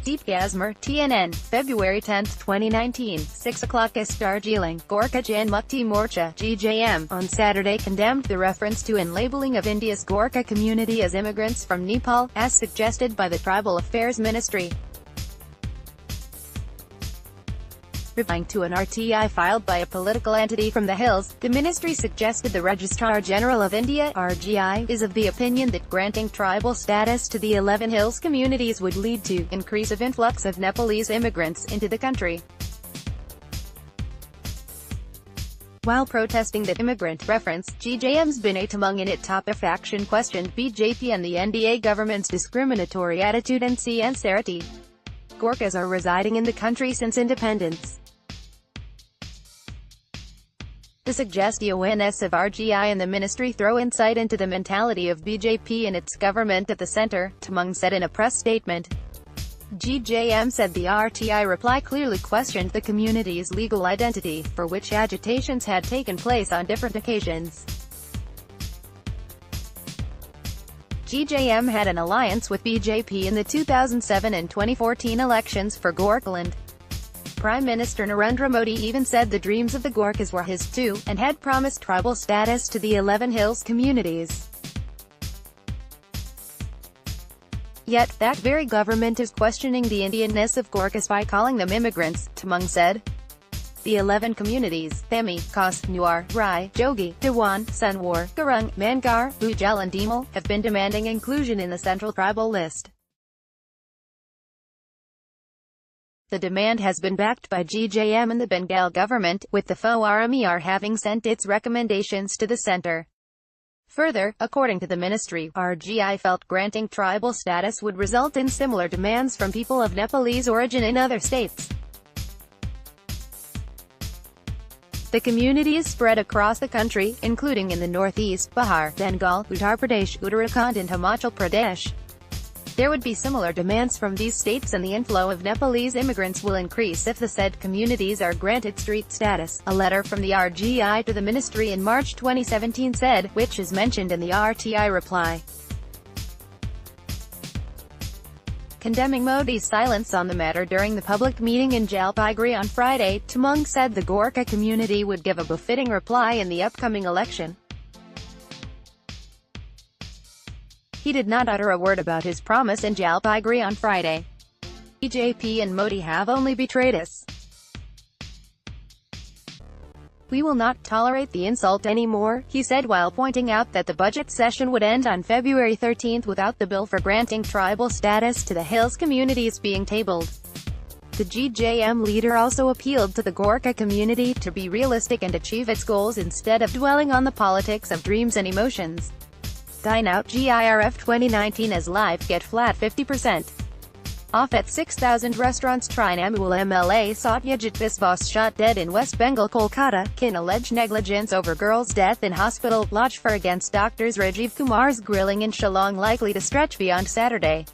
Deep Gazmer, TNN, February 10, 2019, 6 o'clock. ISTDarjeeling, Gorkha Janmukti Morcha, GJM, on Saturday condemned the reference to and labeling of India's Gorkha community as immigrants from Nepal, as suggested by the Tribal Affairs Ministry. Replying to an RTI filed by a political entity from the hills, the ministry suggested the Registrar General of India (RGI) is of the opinion that granting tribal status to the 11 hills communities would lead to increase of influx of Nepalese immigrants into the country. While protesting the immigrant reference, GJM's Binay Tamang in it top of action questioned BJP and the NDA government's discriminatory attitude and sincerity. Gorkhas are residing in the country since independence. The suggestions of RGI and the ministry throw insight into the mentality of BJP and its government at the center, Tamang said in a press statement. GJM said the RTI reply clearly questioned the community's legal identity, for which agitations had taken place on different occasions. GJM had an alliance with BJP in the 2007 and 2014 elections for Gorkhaland. Prime Minister Narendra Modi even said the dreams of the Gorkhas were his too, and had promised tribal status to the 11 hills communities. Yet, that very government is questioning the Indianness of Gorkhas by calling them immigrants, Tamang said. The 11 communities, Thami, Khas, Nuar, Rai, Jogi, Dewan, Sunwar, Gurung, Mangar, Bujal and Demal, have been demanding inclusion in the central tribal list. The demand has been backed by GJM and the Bengal government, with the FORMER having sent its recommendations to the center. Further, according to the ministry, RGI felt granting tribal status would result in similar demands from people of Nepalese origin in other states. The community is spread across the country, including in the northeast, Bihar, Bengal, Uttar Pradesh, Uttarakhand and Himachal Pradesh. There would be similar demands from these states and the inflow of Nepalese immigrants will increase if the said communities are granted street status, a letter from the RGI to the ministry in March 2017 said, which is mentioned in the RTI reply. Condemning Modi's silence on the matter during the public meeting in Jalpaiguri on Friday, Tamang said the Gorkha community would give a befitting reply in the upcoming election. He did not utter a word about his promise in Jalpaiguri on Friday. BJP and Modi have only betrayed us. We will not tolerate the insult anymore, he said while pointing out that the budget session would end on February 13 without the bill for granting tribal status to the hills communities being tabled. The GJM leader also appealed to the Gorkha community to be realistic and achieve its goals instead of dwelling on the politics of dreams and emotions. Dine Out GIRF 2019 as live get flat 50% off at 6,000 restaurants. Trinamool MLA Satyajit Biswas shot dead in West Bengal. Kolkata, Kin alleged negligence over girl's death in hospital. Lodge for against doctors. Rajiv Kumar's grilling in Shillong likely to stretch beyond Saturday.